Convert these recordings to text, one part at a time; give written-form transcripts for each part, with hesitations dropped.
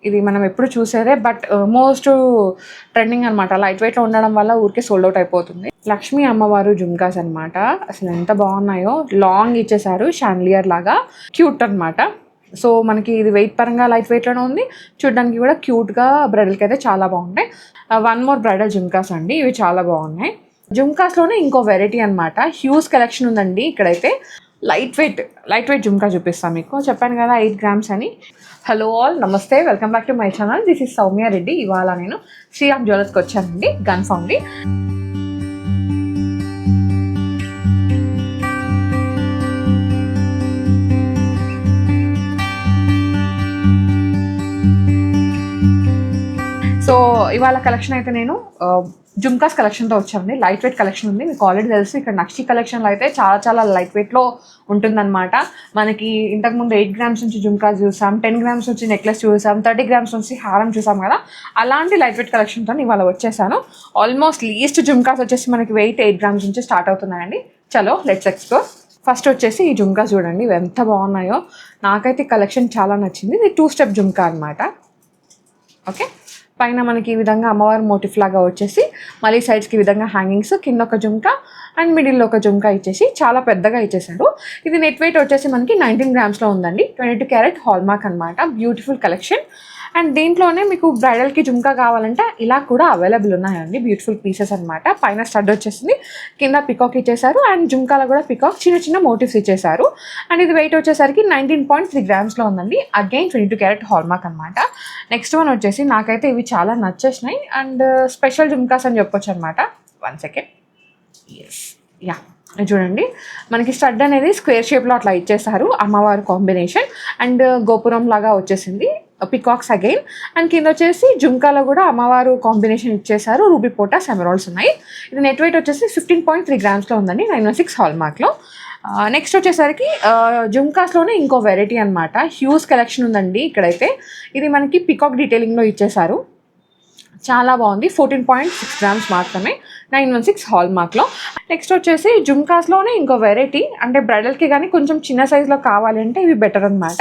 ఇది మనం ఎప్పుడు చూసేదే, బట్ మోస్ట్ ట్రెండింగ్ అనమాట. లైట్ వెయిట్లో ఉండడం వల్ల ఊరికే సోల్డ్ అవుట్ అయిపోతుంది. లక్ష్మీ అమ్మవారు జుమ్కాస్ అనమాట. అసలు ఎంత బాగున్నాయో, లాంగ్ ఇచ్చేసారు షాండ్లియర్ లాగా, క్యూట్ అనమాట. సో మనకి ఇది వెయిట్ పరంగా లైట్ వెయిట్లోనే ఉంది, చూడడానికి కూడా క్యూట్గా, బ్రైడల్కి అయితే చాలా బాగుంటాయి. వన్ మోర్ బ్రైడల్ జుమ్కాస్ అండి, ఇవి చాలా బాగున్నాయి. జుమ్కాస్లోనే ఇంకో వెరైటీ అనమాట, హ్యూజ్ కలెక్షన్ ఉందండి ఇక్కడైతే. లైట్ వెయిట్ జుమ్కా చూపిస్తాను మీకు. చెప్పాను కదా 8 grams అని. హలో ఆల్, నమస్తే, welcome back to my channel. This is Soumya Reddy. ఇవాళ నేను శ్రీరామ్ జ్యువెలర్స్కి వచ్చానండి, గన్ఫౌండి. సో ఇవాళ కలెక్షన్ అయితే నేను జుమ్కాస్ కలెక్షన్తో వచ్చానండి. లైట్ వెయిట్ కలెక్షన్ ఉంది, మీకు ఆల్రెడీ తెలుసు. ఇక్కడ నక్షి కలెక్షన్లో అయితే చాలా లైట్ వెయిట్లో ఉంటుందన్నమాట. మనకి ఇంతకుముందు 8 grams నుంచి జుమ్కాస్ చూసాం, 10 grams నుంచి నెక్లెస్ చూసాం, 30 grams నుంచి హారం చూసాం కదా. అలాంటి లైట్ వెయిట్ కలెక్షన్తో ఇవాళ వచ్చేసాను. ఆల్మోస్ట్ లీస్ట్ జుమ్కాస్ వచ్చేసి మనకి వెయిట్ 8 grams నుంచి స్టార్ట్ అవుతున్నాయండి. చలో లెట్స్ ఎక్స్ప్లోర్. ఫస్ట్ వచ్చేసి ఈ జుమ్కాస్ చూడండి, ఇవి ఎంత బాగున్నాయో. నాకైతే కలెక్షన్ చాలా నచ్చింది. ఇది 2-step జుమ్కా అనమాట. ఓకే, పైన మనకి ఈ విధంగా అమ్మవారి మోటిఫ్ లాగా వచ్చేసి, మళ్ళీ సైడ్స్కి ఈ విధంగా హ్యాంగింగ్స్, కింద ఒక జుమ్కా అండ్ మిడిల్లో ఒక జుమ్కా ఇచ్చేసి చాలా పెద్దగా ఇచ్చేసాడు. ఇది నెట్ వెయిట్ వచ్చేసి మనకి 19 grams ఉందండి. 22 carat హాల్మార్క్ అనమాట. Beautiful collection. అండ్ దీంట్లోనే మీకు బ్రైడల్కి జుమ్కా కావాలంటే ఇలా కూడా అవైలబుల్ ఉన్నాయండి. బ్యూటిఫుల్ పీసెస్ అనమాట. పైన స్టడ్ వచ్చేసింది, కింద పికాక్ ఇచ్చేసారు, అండ్ జుమ్కాలో కూడా పికాక్ చిన్న మోటివ్స్ ఇచ్చేసారు. అండ్ ఇది వెయిట్ వచ్చేసరికి 19.3 grams ఉందండి. అగైన్ 22 carat హాల్మార్క్ అనమాట. నెక్స్ట్ వన్ వచ్చేసి నాకైతే ఇవి చాలా నచ్చేసినాయి, అండ్ స్పెషల్ జుమ్కాస్ అని చెప్పొచ్చు అనమాట. 1 second. ఎస్, యా, చూడండి, మనకి స్టడ్ అనేది స్క్వేర్ షేప్లో అట్లా ఇచ్చేసారు, అమ్మవారు కాంబినేషన్. అండ్ గోపురం లాగా వచ్చేసింది, పికాక్స్ అగైన్. అండ్ కింద వచ్చేసి జుమ్కాలో కూడా అమ్మవారు కాంబినేషన్ ఇచ్చేసారు, రూబీ పోటాస్ ఎమరాల్డ్స్ ఉన్నాయి. ఇది నెట్ వెయిట్ వచ్చేసి 15.3 grams ఉందండి, 916 హాల్మార్క్లో. నెక్స్ట్ వచ్చేసరికి జుమ్కాస్లోనే ఇంకో వెరైటీ అనమాట. హ్యూజ్ కలెక్షన్ ఉందండి ఇక్కడైతే. ఇది మనకి పికాక్ డీటెయిలింగ్లో ఇచ్చేసారు, చాలా బాగుంది. 14.6 grams మాత్రమే, 916 హాల్మార్క్లో. నెక్స్ట్ వచ్చేసి జుమ్కాస్లోనే ఇంకో వెరైటీ, అంటే బ్రైడల్కి కానీ కొంచెం చిన్న సైజులో కావాలంటే ఇవి బెటర్ అనమాట.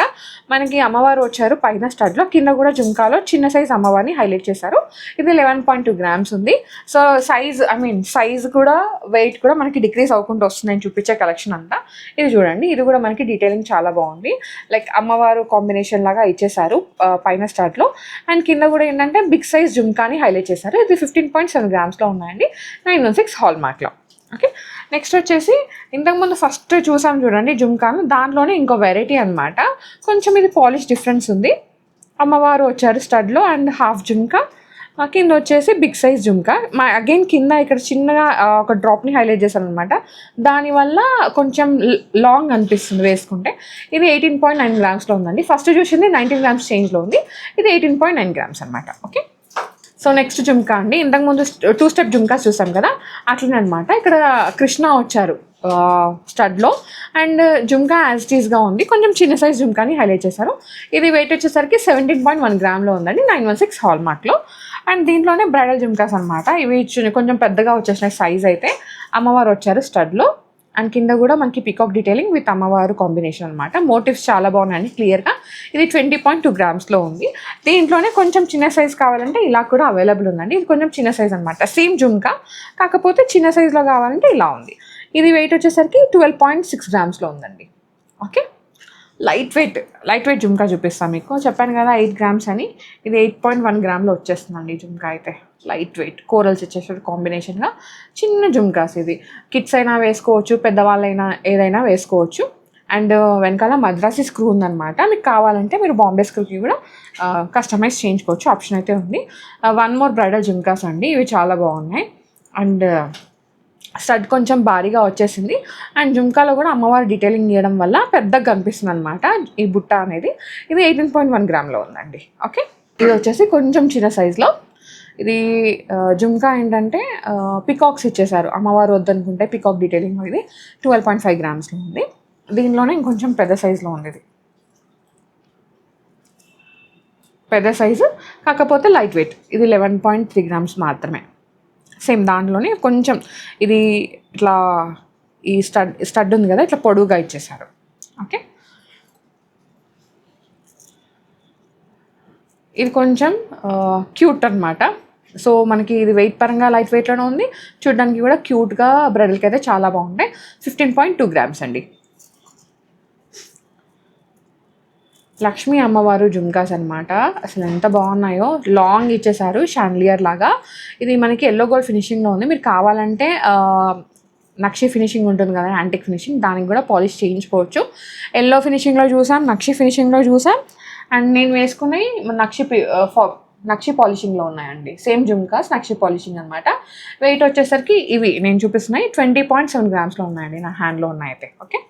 మనకి అమ్మవారు వచ్చారు పైన స్టడ్లో, కింద కూడా జుమ్కాలో చిన్న సైజ్ అమ్మవారిని హైలైట్ చేశారు. ఇది 11.2 grams ఉంది. సో సైజ్ కూడా వెయిట్ కూడా మనకి డిక్రీజ్ అవ్వకుండా వస్తుంది నేను చూపించే కలెక్షన్ అంతా. ఇది చూడండి, ఇది కూడా మనకి డీటెయిలింగ్ చాలా బాగుంది. లైక్ అమ్మవారు కాంబినేషన్ లాగా ఇచ్చేసారు పైన స్టడ్లో. అండ్ కింద కూడా ఏంటంటే బిగ్ సైజ్ జుమ్కాని హైలైట్ చేశారు. ఇది 15.7 grams ఉన్నాయండి, 916 హాల్మార్క్లో. ఓకే, నెక్స్ట్ వచ్చేసి ఇంతకుముందు ఫస్ట్ చూసాం చూడండి జుమ్కాను, దాంట్లోనే ఇంకో వెరైటీ అనమాట. కొంచెం ఇది పాలిష్ డిఫరెన్స్ ఉంది. అమ్మవారు వచ్చారు స్టడ్లో, అండ్ హాఫ్ జుమ్కా, కింద వచ్చేసి బిగ్ సైజ్ జుమ్కా. అగైన్ కింద ఇక్కడ చిన్నగా ఒక డ్రాప్ని హైలైట్ చేశాను అనమాట, దానివల్ల కొంచెం లాంగ్ అనిపిస్తుంది వేసుకుంటే. ఇది 18.9 grams ఉందండి. ఫస్ట్ చూసింది 19 grams చేంజ్లో ఉంది, ఇది 18.9 grams అనమాట. ఓకే, సో నెక్స్ట్ జుమ్కా అండి, ఇంతకుముందు 2-step జుమ్కాస్ చూసాం కదా, అట్లనే అనమాట. ఇక్కడ కృష్ణ వచ్చారు స్టడ్లో, అండ్ జుమ్కా యాజ్ ఇట్ ఈస్గా ఉంది, కొంచెం చిన్న సైజ్ జుమ్కాని హైలైట్ చేశారు. ఇది వెయిట్ వచ్చేసరికి 17.1 grams ఉందండి, 916 హాల్మార్క్లో. అండ్ దీంట్లోనే బ్రైడల్ జుమ్కాస్ అనమాట. ఇవి కొంచెం పెద్దగా వచ్చేసినాయి సైజ్ అయితే. అమ్మవారు వచ్చారు స్టడ్లో, అండ్ కింద కూడా మనకి పికాక్ డీటెయిలింగ్ విత్ అమ్మవారు కాంబినేషన్ అనమాట. మోటివ్స్ చాలా బాగున్నాయండి క్లియర్గా. ఇది 20.2 grams ఉంది. దీంట్లోనే కొంచెం చిన్న సైజ్ కావాలంటే ఇలా కూడా అవైలబుల్ ఉందండి. ఇది కొంచెం చిన్న సైజ్ అనమాట, సేమ్ జుమ్కా కాకపోతే చిన్న సైజులో కావాలంటే ఇలా ఉంది. ఇది వెయిట్ వచ్చేసరికి 12.6 grams ఉందండి. ఓకే, లైట్ వెయిట్ జుమ్కా చూపిస్తాను మీకు. చెప్పాను కదా 8 grams అని, ఇది 8.1 grams వచ్చేస్తుందండి జుమ్కా అయితే. లైట్ వెయిట్ కోరల్స్ ఇచ్చేసాడు కాంబినేషన్గా, చిన్న జుమ్కాస్. ఇది కిడ్స్ అయినా వేసుకోవచ్చు, పెద్దవాళ్ళైనా ఏదైనా వేసుకోవచ్చు. అండ్ వెనకాల మద్రాసి స్క్రూ ఉందన్నమాట. మీకు కావాలంటే మీరు బాంబే స్క్రూకి కూడా కస్టమైజ్ చేయించుకోవచ్చు, ఆప్షన్ అయితే ఉంది. 1 more బ్రైడల్ జుమ్కాస్ అండి, ఇవి చాలా బాగున్నాయి. అండ్ స్టడ్ కొంచెం భారీగా వచ్చేసింది, అండ్ జుమ్కాలో కూడా అమ్మవారి డీటెయిలింగ్ చేయడం వల్ల పెద్దగా కనిపిస్తుంది అనమాట ఈ బుట్ట అనేది. ఇది 18.1 grams ఉందండి. ఓకే, ఇది వచ్చేసి కొంచెం చిన్న సైజులో. ఇది జుమ్కా ఏంటంటే పికాక్స్ ఇచ్చేసారు, అమ్మవారు వద్దనుకుంటే పికాక్ డీటెయిలింగ్. ఇది 12.5 grams ఉంది. దీనిలోనే ఇంకొంచెం పెద్ద సైజులో ఉంది, ఇది పెద్ద సైజు కాకపోతే లైట్ వెయిట్. ఇది 11.3 grams మాత్రమే. సేమ్ దాంట్లోనే కొంచెం ఇది ఇట్లా ఈ స్టడ్ ఉంది కదా, ఇట్లా పొడువుగా ఇచ్చేసారు. ఓకే, ఇది కొంచెం క్యూట్ అనమాట. సో మనకి ఇది వెయిట్ పరంగా లైట్ వెయిట్లోనే ఉంది, చూడడానికి కూడా క్యూట్గా బ్రైడల్కి అయితే చాలా బాగుంటాయి. 15.2 grams అండి. లక్ష్మీ అమ్మవారు జుమ్కాస్ అనమాట. అసలు ఎంత బాగున్నాయో, లాంగ్ ఇచ్చేసారు షాండ్లియర్ లాగా. ఇది మనకి ఎల్లో గోల్డ్ ఫినిషింగ్లో ఉంది. మీరు కావాలంటే నక్షి ఫినిషింగ్ ఉంటుంది కదా, యాంటిక్ ఫినిషింగ్, దానికి కూడా పాలిష్ చేయించుకోవచ్చు. ఎల్లో ఫినిషింగ్లో చూసాం, నక్షి ఫినిషింగ్లో చూసాం, అండ్ నేను వేసుకున్నవి నక్షి పాలిషింగ్లో ఉన్నాయండి. సేమ్ జుమ్కాస్ నక్షి పాలిషింగ్ అనమాట. వెయిట్ వచ్చేసరికి ఇవి నేను చూపిస్తున్నాయి 20.7 grams ఉన్నాయండి, నా హ్యాండ్లో ఉన్నాయి అయితే. ఓకే,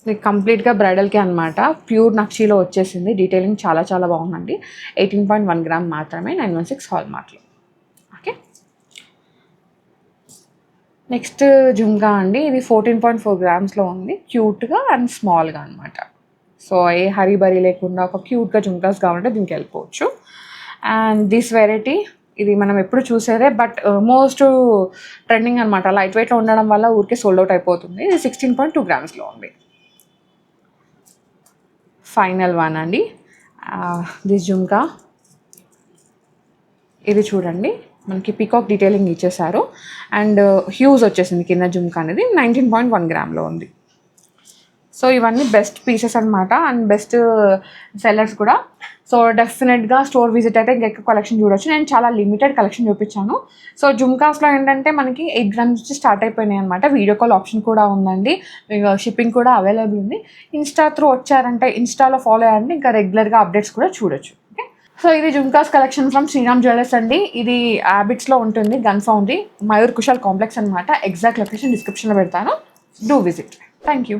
ఇది కంప్లీట్గా బ్రైడల్కే అనమాట. ప్యూర్ నక్షీలో వచ్చేసింది. డీటెయిలింగ్ చాలా చాలా బాగుందండి. 18.1 gram మాత్రమే, 916 హాల్మార్క్లో. ఓకే, నెక్స్ట్ జుమ్కా అండి. ఇది 14.4 grams ఉంది. క్యూట్గా అండ్ స్మాల్గా అనమాట. సో ఏ హరీ బరీ లేకుండా ఒక క్యూట్గా జుమ్కాస్ కావాలంటే దీనికి వెళ్ళిపోవచ్చు. అండ్ దిస్ వెరైటీ, ఇది మనం ఎప్పుడు చూసేదే, బట్ మోస్ట్ ట్రెండింగ్ అనమాట. లైట్ వెయిట్లో ఉండడం వల్ల ఊరికే సోల్డ్ అవుట్ అయిపోతుంది. ఇది 16.2 grams ఉంది. ఫైనల్ వన్ అండి, దిస్ జుమ్కా. ఇది చూడండి, మనకి పీకాక్ డీటెయిలింగ్ ఇచ్చేసారు అండ్ హ్యూజ్ వచ్చేసింది కింద జుమ్కా అనేది. 19.1 gram ఉంది. సో ఇవన్నీ బెస్ట్ పీసెస్ అనమాట అండ్ బెస్ట్ సెల్లర్స్ కూడా. సో డెఫినెట్గా స్టోర్ విజిట్ అయితే ఇంకా ఎక్కువ కలెక్షన్ చూడొచ్చు. నేను చాలా లిమిటెడ్ కలెక్షన్ చూపించాను. సో జుమ్కాస్లో ఏంటంటే మనకి 8 grams నుంచి స్టార్ట్ అయిపోయినాయి అనమాట. వీడియో కాల్ ఆప్షన్ కూడా ఉందండి, షిప్పింగ్ కూడా అవైలబుల్ ఉంది. ఇన్స్టా త్రూ వచ్చారంటే, ఇన్స్టాలో ఫాలో అయ్యారంటే ఇంకా రెగ్యులర్గా అప్డేట్స్ కూడా చూడొచ్చు. ఓకే, సో ఇది jhumkas collection from Sriram jewellers అండి. ఇది హ్యాబిట్స్లో ఉంటుంది, Gun Foundry, Mayur Kushal complex అనమాట. ఎగ్జాక్ట్ లొకేషన్ డిస్క్రిప్షన్లో పెడతాను, డూ విజిట్. Thank you.